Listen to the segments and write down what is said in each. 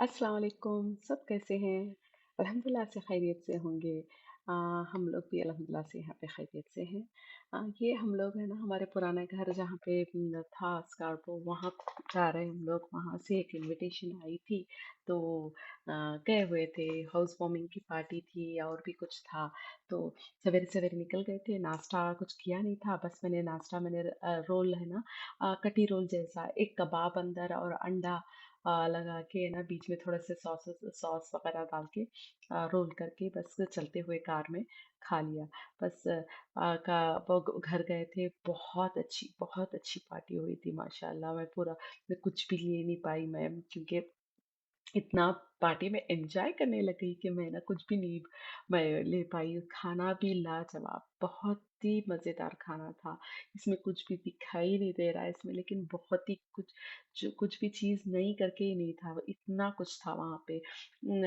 अस्सलाम वालेकुम, सब कैसे हैं? अल्हम्दुलिल्लाह से खैरियत से होंगे। हम लोग भी अल्हम्दुलिल्लाह से यहाँ पे खैरियत से हैं। ये हम लोग है ना हमारे पुराना घर जहाँ पे था स्कार्पो वहाँ जा रहे हैं हम लोग। वहाँ से एक इनविटेशन आई थी तो गए हुए थे। हाउस वार्मिंग की पार्टी थी और भी कुछ था तो सवेरे सवेरे निकल गए थे। नाश्ता कुछ किया नहीं था, बस मैंने रोल है ना, कटी रोल जैसा एक कबाब अंदर और अंडा लगा के ना बीच में थोड़ा सा सॉस वगैरह डाल के रोल करके बस चलते हुए कार में खा लिया। बस वो घर गए थे। बहुत अच्छी पार्टी हुई थी माशाल्लाह। मैं कुछ भी ले नहीं पाई मैम, क्योंकि इतना पार्टी में एंजॉय करने लग गई कि मैं ना कुछ भी नहीं मैं ले पाई। खाना भी लाजवाब, बहुत ही मज़ेदार खाना था। इसमें कुछ भी दिखाई नहीं दे रहा है इसमें, लेकिन बहुत ही कुछ जो कुछ भी चीज़ नहीं करके ही नहीं था, इतना कुछ था वहाँ पे।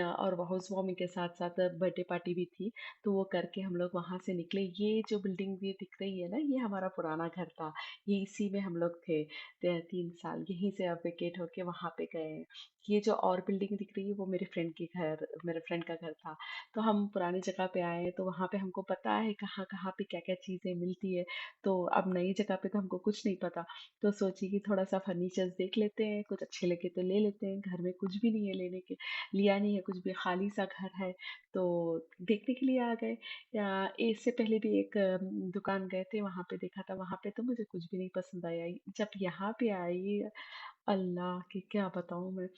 और वो हाउस वार्मिंग के साथ साथ बर्थडे पार्टी भी थी, तो वो करके हम लोग वहाँ से निकले। ये जो बिल्डिंग भी दिख रही है ना, ये हमारा पुराना घर था। ये इसी में हम लोग थे 3 साल। यहीं से अब वेकेट होके वहाँ पे गए हैं। ये जो और बिल्डिंग दिख रही है वो मेरे फ्रेंड का घर था। तो हम पुरानी जगह पे आए हैं तो वहाँ पे हमको पता है कहाँ कहाँ पे क्या क्या चीज़ें मिलती है। तो अब नई जगह पे तो हमको कुछ नहीं पता। तो सोची कि थोड़ा सा फर्नीचर्स देख लेते हैं, कुछ अच्छे लगे तो ले लेते हैं। घर में कुछ भी नहीं है लेने के, लिया नहीं है कुछ भी, खाली सा घर है। तो देखने के लिए आ गए। इससे पहले भी एक दुकान गए थे, वहाँ पे देखा था। वहाँ पे तो मुझे कुछ भी नहीं पसंद आया। जब यहाँ पे आई, अल्लाह की क्या बताऊँ मैं।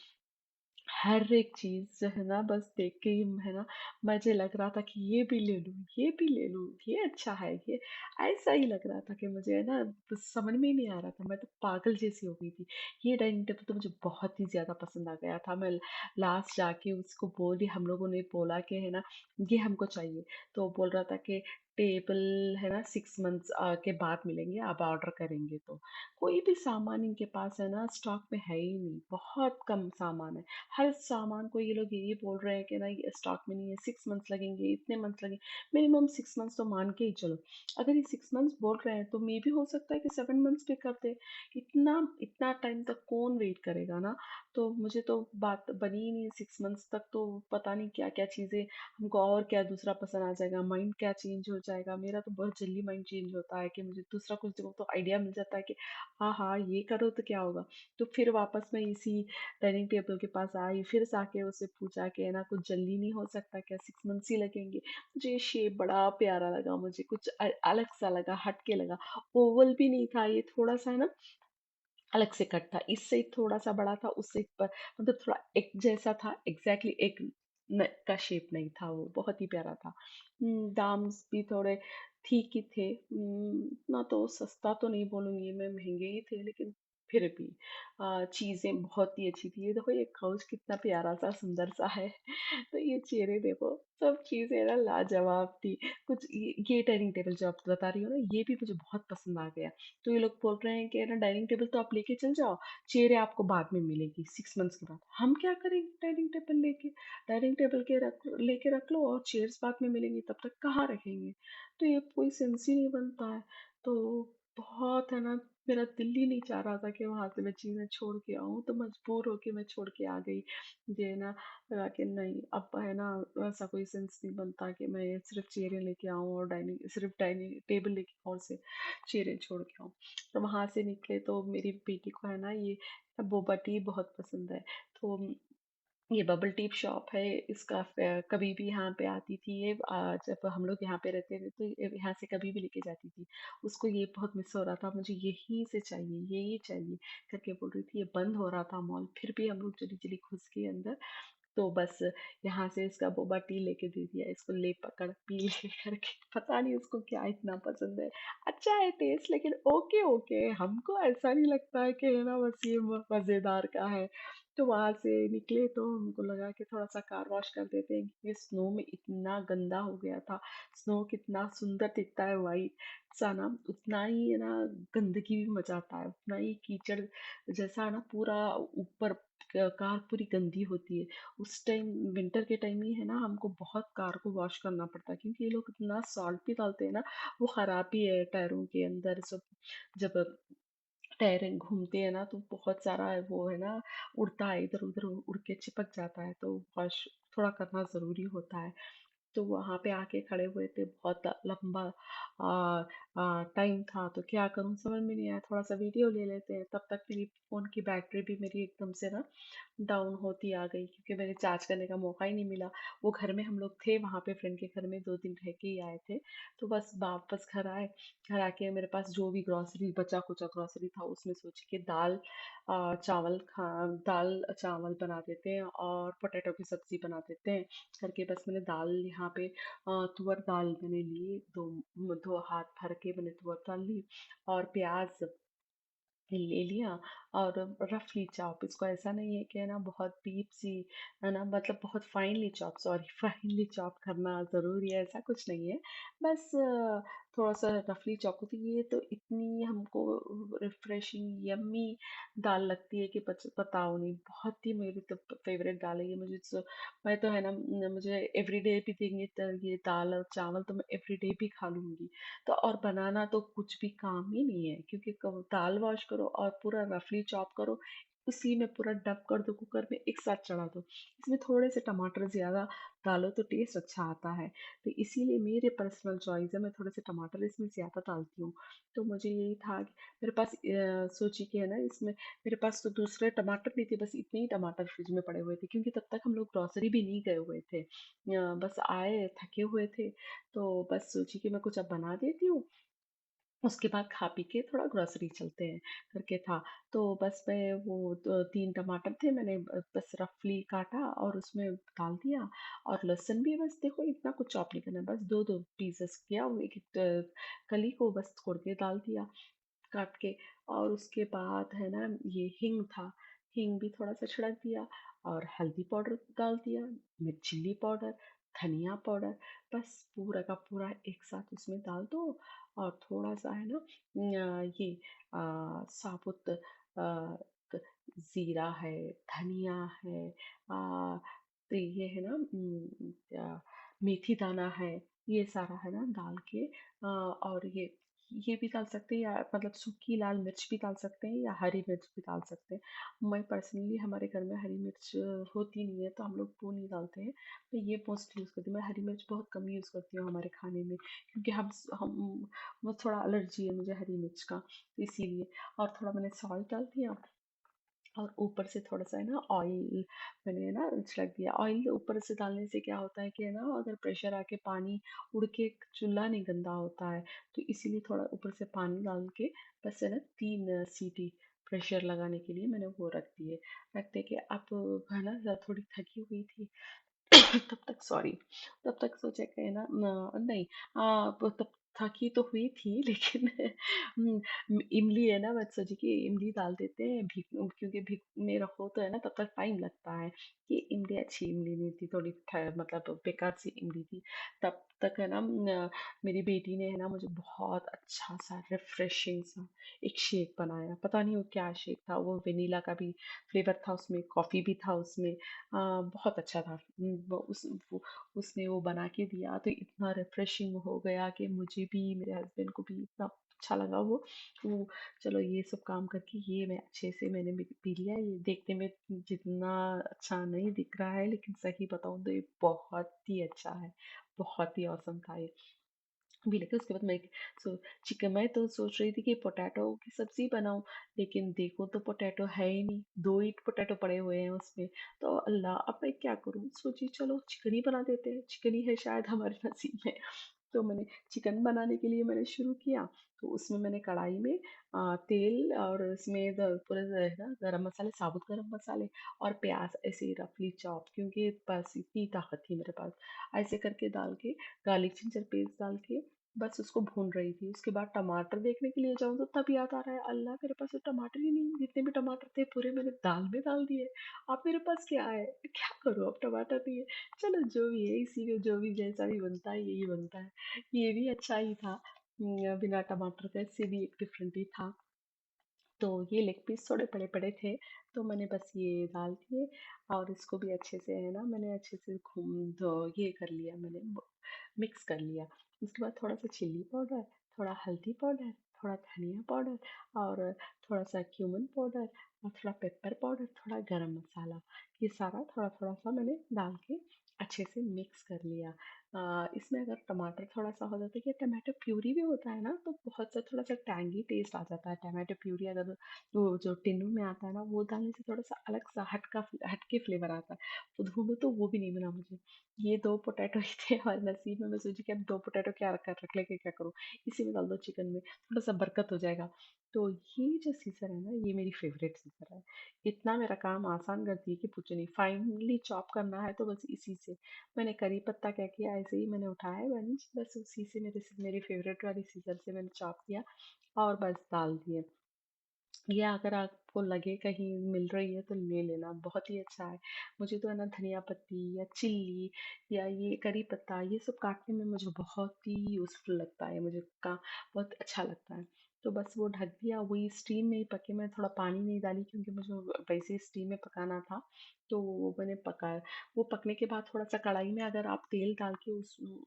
हर एक चीज़ जो है ना बस देख के ही है ना मुझे लग रहा था कि ये भी ले लूँ, ये भी ले लूँ, ये अच्छा है, ये ऐसा ही लग रहा था कि मुझे है ना कुछ समझ में ही नहीं आ रहा था। मैं तो पागल जैसी हो गई थी। ये डाइनिंग टेबल तो मुझे बहुत ही ज़्यादा पसंद आ गया था। मैं लास्ट जाके उसको बोली, हम लोगों ने बोला कि है ना ये हमको चाहिए। तो वो बोल रहा था कि टेबल है ना 6 मंथ्स के बाद मिलेंगे, आप ऑर्डर करेंगे तो। कोई भी सामान इनके पास है ना स्टॉक में है ही नहीं, बहुत कम सामान है। हर सामान को ये लोग यही बोल रहे हैं कि ना ये स्टॉक में नहीं है, 6 मंथ्स लगेंगे, इतने मंथ्स लगेंगे। मिनिमम 6 मंथ्स तो मान के ही चलो। अगर ये 6 मंथ्स बोल रहे हैं तो मे भी हो सकता है कि 7 मंथ्स भी कर दे। इतना इतना टाइम तक कौन वेट करेगा ना। तो मुझे तो बात बनी ही नहीं। 6 मंथ्स तक तो पता नहीं क्या क्या चीज़ें हमको और क्या दूसरा पसंद आ जाएगा, माइंड क्या चेंज हो जाएगा। मेरा तो बहुत जल्दी माइंड चेंज होता है कि मुझे दूसरा कुछ देखो तो आइडिया मिल जाता है कि हाँ हाँ ये करो तो क्या होगा। तो फिर वापस मैं इसी डाइनिंग टेबल के पास आई, फिर से आके उससे पूछा कि है ना कुछ जल्दी नहीं हो सकता क्या, 6 मंथ्स ही लगेंगे। मुझे ये शेप बड़ा प्यारा लगा, मुझे कुछ अलग सा लगा, हट के लगा। ओवल भी नहीं था ये, थोड़ा सा है ना अलग से कट था, इससे थोड़ा सा बड़ा था, उससे पर मतलब थोड़ा एक जैसा था, एग्जैक्टली एक का शेप नहीं था। वो बहुत ही प्यारा था। दाम भी थोड़े ठीक ही थे। ना तो सस्ता तो नहीं बोलूंगी मैं, महंगे ही थे, लेकिन फिर भी चीजें बहुत ही अच्छी थी। ये देखो ये काउच कितना प्यारा सा सुंदर सा है। तो ये चेहरे देखो, सब चीजें ना लाजवाब थी। कुछ ये डाइनिंग टेबल जो आप बता रही हो ना, ये भी मुझे बहुत पसंद आ गया। तो ये लोग बोल रहे हैं कि ना डाइनिंग टेबल तो आप लेके चल जाओ, चेयरें आपको बाद में मिलेगी 6 मंथ्स के बाद। हम क्या करेंगे डाइनिंग टेबल लेके? डाइनिंग टेबल के रख लो और चेयर्स बाद में मिलेंगी, तब तक कहाँ रखेंगे? तो ये कोई सेंस ही नहीं बनता है। तो बहुत है ना, मेरा दिल ही नहीं चाह रहा था कि वहां से मैं चीजें छोड़ के आऊं, तो मजबूर होके मैं छोड़ के आ गई। ये ना लगा कि नहीं, अब है ना ऐसा कोई सेंस नहीं बनता कि मैं सिर्फ चेयरें लेके आऊं और सिर्फ डाइनिंग टेबल लेके और से चेयरें छोड़ के आऊं। तो वहां से निकले तो मेरी बेटी को है ना ये बोबा टी बहुत पसंद है। तो ये बबल टी शॉप है इसका। कभी भी यहाँ पे आती थी ये, जब हम लोग यहाँ पे रहते थे तो यहाँ से कभी भी लेके जाती थी। उसको ये बहुत मिस हो रहा था, मुझे यही से चाहिए, यही चाहिए करके बोल रही थी। ये बंद हो रहा था मॉल, फिर भी हम लोग जल्दी जल्दी घुस गए अंदर। तो बस यहाँ से इसका बोबा टी लेके दे दिया, इसको ले पकड़ पी ले करके। पता नहीं उसको क्या इतना पसंद है। अच्छा है टेस्ट, लेकिन ओके ओके, हमको ऐसा नहीं लगता है कि है ना बस ये मजेदार का है। तो वहां से निकले तो हमको लगा कि थोड़ा सा कार वॉश कर देते हैं, क्योंकि स्नो में इतना गंदा हो गया था। स्नो कितना सुंदर दिखता है वाइट सा ना, उतना ही है ना गंदगी भी मचाता है, उतना ही कीचड़ जैसा है ना पूरा ऊपर। कार पूरी गंदी होती है उस टाइम। विंटर के टाइम ही है ना हमको बहुत कार को वॉश करना पड़ता है, क्योंकि ये लोग इतना सॉल्ट भी डालते हैं ना, वो खराबी है टायरों के अंदर सब। जब तैरें घूमते हैं ना तो बहुत सारा वो है ना, उड़ता है इधर उधर, उड़ के चिपक जाता है, तो वॉश थोड़ा करना ज़रूरी होता है। तो वहाँ पे आके खड़े हुए थे, बहुत लंबा टाइम था, तो क्या करूँ समझ में नहीं आया, थोड़ा सा वीडियो ले लेते हैं। तब तक मेरी फ़ोन की बैटरी भी मेरी एकदम से ना डाउन होती आ गई, क्योंकि मैंने चार्ज करने का मौका ही नहीं मिला। वो घर में हम लोग थे वहाँ पे फ्रेंड के घर में, 2 दिन रह के ही आए थे। तो बस वापस घर आए, घर आके मेरे पास जो भी ग्रॉसरी बचा कुचा ग्रॉसरी था, उसमें सोची कि दाल चावल बना देते हैं और पोटैटो की सब्जी बना देते हैं करके, बस मैंने दाल यहाँ पे तुअर दाल मैंने ली, दो दो हाथ भर के मैंने तुअर दाल ली, और प्याज ले लिया, और रफली चॉप, इसको ऐसा नहीं है कि है ना बहुत डीप सी, है ना मतलब बहुत finally chop, sorry finally chop करना ज़रूरी है, ऐसा कुछ नहीं है। बस थोड़ा सा रफली चॉप होती है, ये तो इतनी हमको रिफ्रेशिंग यम्मी दाल लगती है कि बताओ नहीं, बहुत ही मेरी तो फेवरेट दाल है ये, मैं तो है ना मुझे एवरीडे भी देंगे तो ये दाल और चावल तो मैं एवरीडे भी खा लूंगी। तो और बनाना तो कुछ भी काम ही नहीं है, क्योंकि दाल वॉश करो और पूरा रफली चॉप करो, उसी में पूरा डब कर दो कुकर में, एक साथ चढ़ा दो। इसमें थोड़े से टमाटर ज़्यादा डालो तो टेस्ट अच्छा आता है, तो इसीलिए मेरे पर्सनल चॉइस है, मैं थोड़े से टमाटर इसमें ज़्यादा डालती हूँ। तो मुझे यही था कि मेरे पास सोची कि है ना इसमें, मेरे पास तो दूसरे टमाटर नहीं थे, बस इतने ही टमाटर फ्रिज में पड़े हुए थे, क्योंकि तब तक हम लोग ग्रॉसरी भी नहीं गए हुए थे, बस आए थके हुए थे। तो बस सोची कि मैं कुछ अब बना देती हूँ, उसके बाद खा पी के थोड़ा ग्रोसरी चलते हैं करके था। तो बस मैं वो 3 टमाटर थे, मैंने बस रफली काटा और उसमें डाल दिया, और लहसुन भी बस देखो इतना कुछ चॉप नहीं करना, बस दो दो पीसेस किया, वो एक एक कली को बस तोड़ के डाल दिया काट के। और उसके बाद है ना ये हिंग था, हिंग भी थोड़ा सा छिड़क दिया, और हल्दी पाउडर डाल दिया, मिर्च चिल्ली पाउडर, धनिया पाउडर, बस पूरा का पूरा एक साथ उसमें डाल दो। और थोड़ा सा है ना ये साबुत जीरा है, धनिया है, तो ये है ना मेथी दाना है, ये सारा है ना डाल के और ये भी डाल सकते हैं, या मतलब सूखी लाल मिर्च भी डाल सकते हैं, या हरी मिर्च भी डाल सकते हैं। मैं पर्सनली हमारे घर में हरी मिर्च होती नहीं है, तो हम लोग वो नहीं डालते हैं, तो ये मोस्टली यूज़ करती हूँ। मैं हरी मिर्च बहुत कम यूज़ करती हूँ हमारे खाने में, क्योंकि हम वो थोड़ा एलर्जी है मुझे हरी मिर्च का, तो इसीलिए। और थोड़ा मैंने सॉल्ट डाल दिया, और ऊपर से थोड़ा सा है ना ऑयल मैंने ना छिड़क दिया। ऑयल ऊपर से डालने से क्या होता है कि है ना, अगर प्रेशर आके पानी उड़ के चूल्हा नहीं गंदा होता है, तो इसीलिए थोड़ा ऊपर से पानी डाल के बस है ना 3 सीटी प्रेशर लगाने के लिए मैंने वो रख दिए। रखते के अब है ना थोड़ी थकी हुई थी, तब तक सॉरी, तब तक सोचा कि ना नहीं, तब थकी तो हुई थी लेकिन इमली है ना, मैं सोची कि इमली डाल देते हैं भीग, क्योंकि भीग में रखो तो है ना तब तक टाइम लगता है। कि इमली अच्छी इमली नहीं थी, थोड़ी मतलब बेकार सी इमली थी। तब तक है ना मेरी बेटी ने है ना मुझे बहुत अच्छा सा रिफ्रेशिंग सा एक शेक बनाया, पता नहीं वो क्या शेक था, वो वेनिला का भी फ्लेवर था उसमें, कॉफ़ी भी था उसमें, बहुत अच्छा था। उसने वो बना के दिया, तो इतना रिफ्रेशिंग हो गया कि मुझे भी मेरे हस्बैंड को भी इतना अच्छा लगा वो चलो ये सब काम करके ये मैं अच्छे से मैंने पी लिया। ये देखने में जितना अच्छा नहीं दिख रहा है, लेकिन सही बताऊं तो ये बहुत ही अच्छा है, बहुत ही औसम था ये भी। लेकिन उसके बाद चिकन, मैं तो सोच रही थी कि पोटैटो की सब्जी बनाऊं, लेकिन देखो तो पोटैटो है ही नहीं, 2 ही पोटैटो पड़े हुए हैं उसमें। तो अल्लाह, अब मैं क्या करूं, सोची चलो चिकन ही बना देते हैं, चिकन ही है शायद हमारे नसीब में। तो मैंने चिकन बनाने के लिए मैंने शुरू किया। तो उसमें मैंने कढ़ाई में तेल, और इसमें पूरे है ना गरम मसाले, साबुत गरम मसाले, और प्याज ऐसे ही रफली चॉप, क्योंकि बस इतनी ताकत थी मेरे पास, ऐसे करके डाल के गार्लिक जिंजर पेस्ट डाल के बस उसको भून रही थी। उसके बाद टमाटर देखने के लिए जाऊँ तो तब याद आ रहा है, अल्लाह मेरे पास तो टमाटर ही नहीं, जितने भी टमाटर थे पूरे मैंने दाल में डाल दिए। अब मेरे पास क्या है, क्या करूँ, अब टमाटर नहीं है। चलो जो भी है, इसी में जो भी जैसा भी बनता है यही बनता है। ये भी अच्छा ही था, बिना टमाटर का, इससे भी एक डिफरेंट ही था। तो ये लेग पीस थोड़े बड़े बड़े थे, तो मैंने बस ये डाल दिए, और इसको भी अच्छे से है ना मैंने अच्छे से ये कर लिया, मैंने मिक्स कर लिया। उसके बाद थोड़ा सा चिल्ली पाउडर, थोड़ा हल्दी पाउडर, थोड़ा धनिया पाउडर और थोड़ा सा क्यूमन पाउडर और थोड़ा पेपर पाउडर, थोड़ा गरम मसाला, ये सारा थोड़ा थोड़ा सा मैंने डाल के अच्छे से मिक्स कर लिया। इसमें अगर टमाटर थोड़ा सा हो जाता है, कि टमाटो प्यूरी भी होता है ना, तो बहुत सा थोड़ा सा टैंगी टेस्ट आ जाता है। टमाटो प्यूरी अगर वो जो टिन्नू में आता है ना, वो डालने से थोड़ा सा अलग सा हटके फ्लेवर आता है। तो ढूंढो तो वो भी नहीं मिला मुझे। ये दो पोटैटो ही थे और नसीब में। मैं सोची कि अब दो पोटैटो क्या रख लेके क्या करूँ, इसी में डाल दो चिकन में, थोड़ा सा बरकत हो जाएगा। तो ये जो सीजर है ना, ये मेरी फेवरेट सीजर है। इतना मेरा काम आसान कर दी कि पूछो नहीं। फाइनली चॉप करना है तो बस इसी से। मैंने करी पत्ता क्या किया, ऐसे ही मैंने उठाया बंच, बस उसी से मेरी फेवरेट वाली सीजर से मैंने चॉप किया और बस डाल दिए। ये अगर आपको लगे कहीं मिल रही है तो ले लेना, बहुत ही अच्छा है। मुझे तो है ना धनिया पत्ती या चिल्ली या ये करी पत्ता, ये सब काटने में मुझे बहुत ही यूजफुल लगता है, मुझे का बहुत अच्छा लगता है। तो बस वो ढक दिया, वही स्टीम में ही पके। मैं थोड़ा पानी नहीं डाली क्योंकि मुझे वैसे ही स्टीम में पकाना था। तो वो मैंने पकाया। वो पकने के बाद थोड़ा सा कढ़ाई में अगर आप तेल डाल के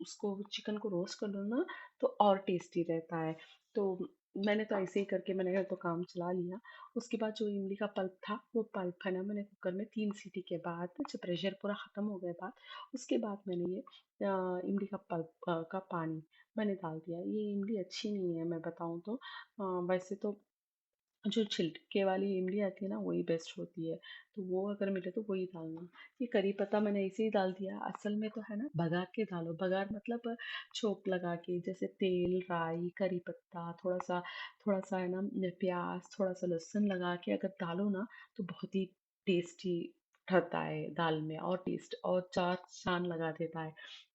उसको चिकन को रोस्ट कर लो ना, तो और टेस्टी रहता है। तो मैंने तो ऐसे ही करके मैंने तो काम चला लिया। उसके बाद जो इमली का पल्प था, वो पल्प है ना, मैंने कुकर में 3 सीटी के बाद, जब प्रेशर पूरा ख़त्म हो गया बाद, उसके बाद मैंने ये इमली का पल्प का पानी मैंने डाल दिया। ये इमली अच्छी नहीं है, मैं बताऊँ तो। वैसे तो जो छिलके वाली इमली आती है ना, वही बेस्ट होती है। तो वो अगर मिले तो वही डालना। ये करी पत्ता मैंने ऐसे ही डाल दिया। असल में तो है ना, बघार के डालो। बघार मतलब छोंक लगा के, जैसे तेल, राई, करी पत्ता, थोड़ा सा है ना प्याज, थोड़ा सा लहसुन लगा के अगर डालो ना, तो बहुत ही टेस्टी ठहरता है दाल में, और टेस्ट और चार चांद लगा देता है।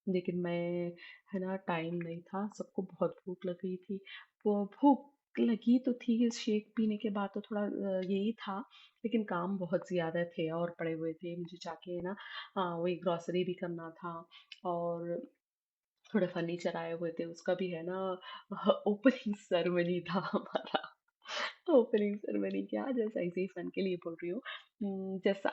लेकिन मैं, है ना, टाइम नहीं था, सबको बहुत भूख लगी थी। वो भूख लगी तो थी, शेक पीने के बाद तो थोड़ा यही था। लेकिन काम बहुत ज़्यादा थे और पड़े हुए थे मुझे जाके, है ना, वही ग्रॉसरी भी करना था। और थोड़े फर्नीचर आए हुए थे, उसका भी है ना ओपनिंग सेरेमनी था हमारा। ओपनिंग सेरेमनी क्या, जैसा ऐसे ही फन के लिए बोल रही हूँ। जैसा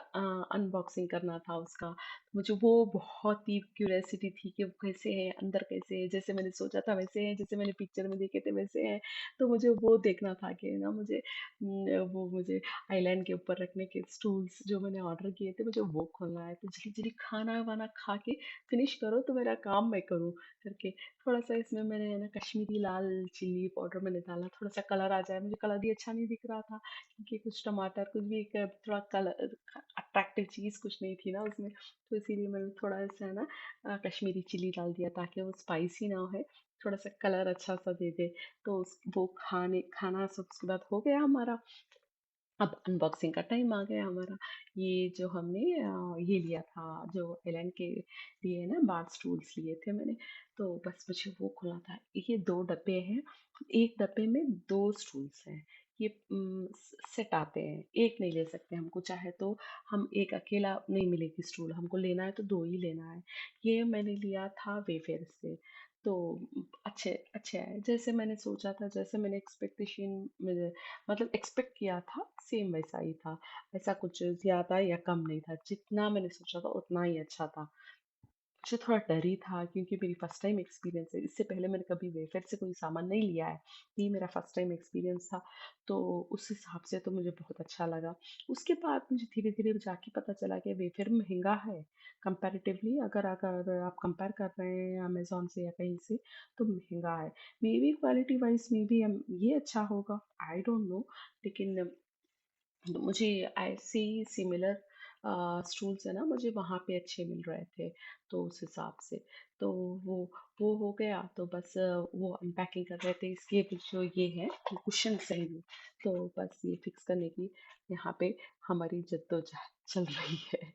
अनबॉक्सिंग करना था उसका, मुझे वो बहुत ही क्यूरियोसिटी थी कि वो कैसे है, अंदर कैसे है, जैसे मैंने सोचा था वैसे है, जैसे मैंने पिक्चर में देखे थे वैसे है। तो मुझे वो देखना था कि ना, वो मुझे आइलैंड के ऊपर रखने के स्टूल्स जो मैंने ऑर्डर किए थे, मुझे वो खोलना है। तो जल्दी जल्दी खाना वाना खा के फिनिश करो तो मेरा काम मैं करूँ करके। थोड़ा सा इसमें मैंने, है ना, कश्मीरी लाल चिल्ली पाउडर मैंने डाला, थोड़ा सा कलर आ जाए। मुझे कलर भी अच्छा नहीं दिख रहा था क्योंकि कुछ टमाटर, कुछ भी एक थोड़ा कलर अट्रैक्टिव चीज़ कुछ नहीं थी ना उसमें। तो इसीलिए मैंने थोड़ा सा, है ना, कश्मीरी चिल्ली डाल दिया ताकि वो स्पाइसी ना हो, थोड़ा सा कलर अच्छा सा दे दे। तो वो खाना सब उसके बाद हो गया हमारा। अब अनबॉक्सिंग का टाइम आ गया हमारा। ये जो हमने ये लिया था, जो एलन के लिए ना बार स्टूल्स लिए थे मैंने। तो बस मुझे वो खोलना था। ये 2 डब्बे हैं, एक डब्बे में 2 स्टूल्स हैं। ये सेट आते हैं, एक नहीं ले सकते हमको चाहे तो। हम एक अकेला नहीं मिलेगी स्टूल, हमको लेना है तो 2 ही लेना है। ये मैंने लिया था वेफेयर से। तो अच्छे अच्छे आए, जैसे मैंने सोचा था, जैसे मैंने एक्सपेक्टेशन में, मतलब एक्सपेक्ट किया था, सेम वैसा ही था। ऐसा कुछ ज़्यादा या कम नहीं था, जितना मैंने सोचा था उतना ही अच्छा था। मुझे थोड़ा डर ही था क्योंकि मेरी फर्स्ट टाइम एक्सपीरियंस है, इससे पहले मैंने कभी वेफर से कोई सामान नहीं लिया है। ये मेरा फर्स्ट टाइम एक्सपीरियंस था। तो उस हिसाब से तो मुझे बहुत अच्छा लगा। उसके बाद मुझे धीरे धीरे जाके पता चला कि वेफर महंगा है कंपैरेटिवली। अगर अगर आप कंपेयर कर रहे हैं अमेजोन से या कहीं से, तो महंगा है। May be quality wise may be ये अच्छा होगा, आई डोंट नो। लेकिन मुझे ऐसे ही सिमिलर स्टूल्स है ना, मुझे वहाँ पे अच्छे मिल रहे थे। तो उस हिसाब से तो वो वो हो गया। तो बस वो अनपैकिंग कर रहे थे, इसके जो ये है, ये कुशन है ये। तो बस ये फिक्स करने की यहाँ पे हमारी जद्दोजहद चल रही है।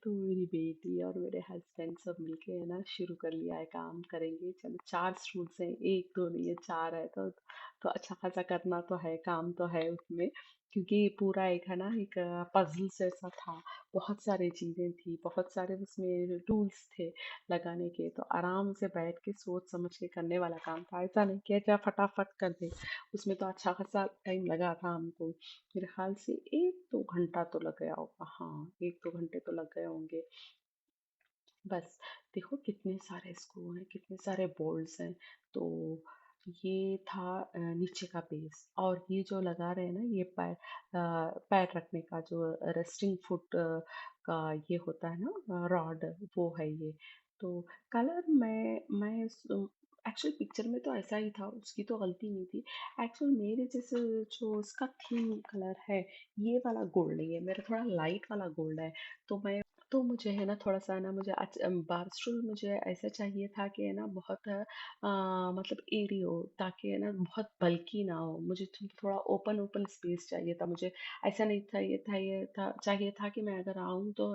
तो मेरी बेटी और मेरे हस्बैंड सब मिलके, है ना, शुरू कर लिया है, काम करेंगे। चलो 4 स्टूल्स हैं, एक दो नहीं है, 4 है। तो अच्छा खासा करना तो है, काम तो है उसमें। क्योंकि पूरा एक, है ना, एक पजल जैसा था। बहुत सारी चीजें थी, बहुत सारे उसमें टूल्स थे लगाने के। तो आराम से बैठ के सोच समझ के करने वाला काम था, ऐसा नहीं किया जा फटाफट कर दे। उसमें तो अच्छा खासा टाइम लगा था हमको। मेरे ख्याल से 1-2 घंटा तो लग गया होगा, हाँ 1-2 घंटे तो लग गए होंगे। बस देखो कितने सारे स्क्रू हैं, कितने सारे बोल्ट्स हैं। तो ये था नीचे का बेस, और ये जो लगा रहे हैं ना, ये पैर रखने का जो रेस्टिंग फुट का ये होता है ना रॉड, वो है ये। तो कलर मैं एक्चुअल पिक्चर में तो ऐसा ही था, उसकी तो गलती नहीं थी। एक्चुअल मेरे जैसे जो उसका थीम कलर है, ये वाला गोल्ड नहीं है, मेरा थोड़ा लाइट वाला गोल्ड है। तो मैं तो मुझे है ना थोड़ा सा ना, मुझे बारस्टूल मुझे ऐसा चाहिए था कि है ना बहुत मतलब एरी हो, ताकि है ना बहुत बल्की ना हो, मुझे थोड़ा ओपन ओपन स्पेस चाहिए था मुझे। ऐसा नहीं था, ये था चाहिए था कि मैं अगर आऊँ तो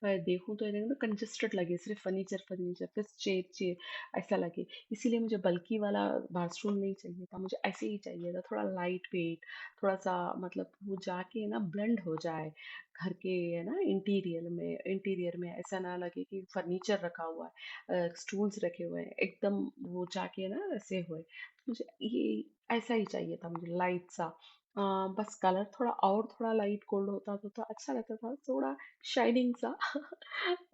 मैं देखूँ तो ना कंजेस्टेड लगे, सिर्फ फर्नीचर फर्नीचर फिर चेयर चेयर ऐसा लगे। इसीलिए मुझे बल्की वाला बाथरूम नहीं चाहिए था, मुझे ऐसे ही चाहिए था थोड़ा लाइट वेट, थोड़ा सा मतलब वो जाके ना ब्लेंड हो जाए घर के है ना इंटीरियर में ऐसा ना लगे कि फर्नीचर रखा हुआ है, स्टूल्स रखे हुए हैं, एकदम वो जाके ना ऐसे हुए। तो मुझे ये ऐसा ही चाहिए था, मुझे लाइट सा। बस कलर थोड़ा और थोड़ा लाइट गोल्ड होता तो अच्छा लगता था, थोड़ा शाइनिंग सा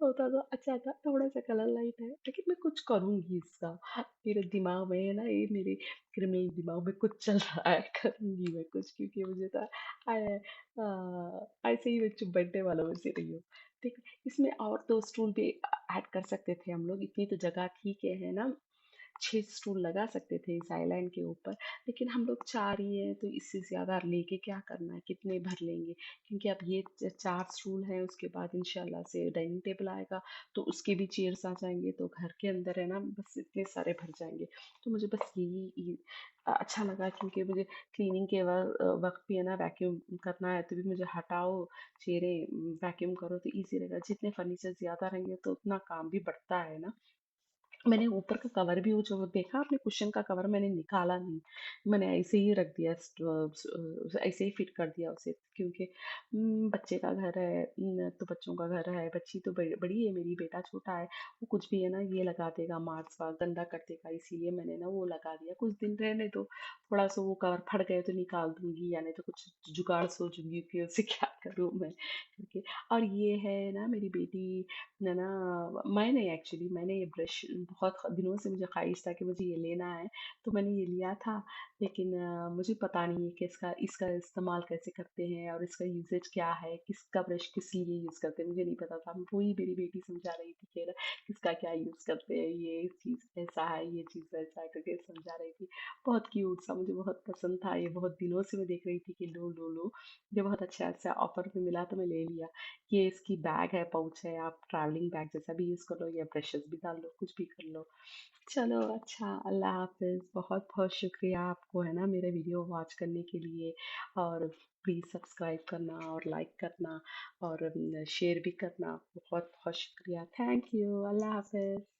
होता तो अच्छा था। थोड़ा सा कलर लाइट है, लेकिन मैं कुछ करूंगी इसका। मेरे दिमाग में है ना, ये मेरे क्रिमिनल दिमाग में कुछ चल रहा है, करूंगी मैं कुछ, क्योंकि मुझे तो ऐसे ही मैं चुप बैठने वालों में से रही हूँ। ठीक है, इसमें और दो स्टूल भी ऐड कर सकते थे हम लोग, इतनी तो जगह ठीक है ना, 6 स्टूल लगा सकते थे इस आइलैंड के ऊपर। लेकिन हम लोग 4 ही हैं, तो इससे ज़्यादा लेके क्या करना है, कितने भर लेंगे? क्योंकि अब ये 4 स्टूल हैं, उसके बाद इंशाल्लाह से डाइनिंग टेबल आएगा, तो उसके भी चेयर्स आ जाएंगे, तो घर के अंदर है ना बस इतने सारे भर जाएंगे। तो मुझे बस अच्छा लगा, क्योंकि मुझे क्लीनिंग के वक्त भी है ना वैक्यूम करना है, तो भी मुझे हटाओ चेयरें, वैक्यूम करो, तो ईजी रहेगा। जितने फर्नीचर ज़्यादा रहेंगे तो उतना काम भी बढ़ता है ना। मैंने ऊपर का कवर भी, वो जो देखा आपने कुशन का कवर, मैंने निकाला नहीं, मैंने ऐसे ही रख दिया, ऐसे ही फिट कर दिया उसे, क्योंकि बच्चे का घर है, तो बच्चों का घर है, बच्ची तो बड़ी है मेरी, बेटा छोटा है, वो कुछ भी है ना ये लगा देगा, मार्क्स वार्क गंदा कर देगा, इसीलिए मैंने ना वो लगा दिया। कुछ दिन रहने तो थोड़ा सा वो कवर फट गए तो निकाल दूंगी, या नहीं तो कुछ जुगाड़ सोचूंगी कि उसे क्या करूँ मैं करके। और ये है ना मेरी बेटी है ना, मैंने एक्चुअली मैंने ये ब्रश बहुत दिनों से मुझे ख्वाहिश था कि मुझे ये लेना है, तो मैंने ये लिया था। लेकिन मुझे पता नहीं है कि इसका इसका इस्तेमाल कैसे करते हैं, और इसका यूसेज क्या है, किसका ब्रश किस लिए यूज़ करते हैं, मुझे नहीं पता था। वही मेरी बेटी समझा रही थी कि ना किसका क्या यूज़ करते हैं, ये चीज़ ऐसा है, ये चीज़ वैसा है करके समझा रही थी। बहुत क्यूट सा, मुझे बहुत पसंद था ये, बहुत दिनों से मैं देख रही थी कि लो लो लो। मुझे बहुत अच्छा ऑफर में मिला तो मैं ले लिया। ये इसकी बैग है, पाउच है, आप ट्रैवलिंग बैग जैसा भी यूज़ कर लो, या ब्रशेस भी डाल लो, कुछ भी कर लो। चलो अच्छा, अल्लाह हाफ़िज़। बहुत बहुत शुक्रिया आपको है ना मेरे वीडियो वॉच करने के लिए, और प्लीज़ सब्सक्राइब करना और लाइक करना और शेयर भी करना। बहुत बहुत शुक्रिया, थैंक यू, अल्लाह हाफ़िज़।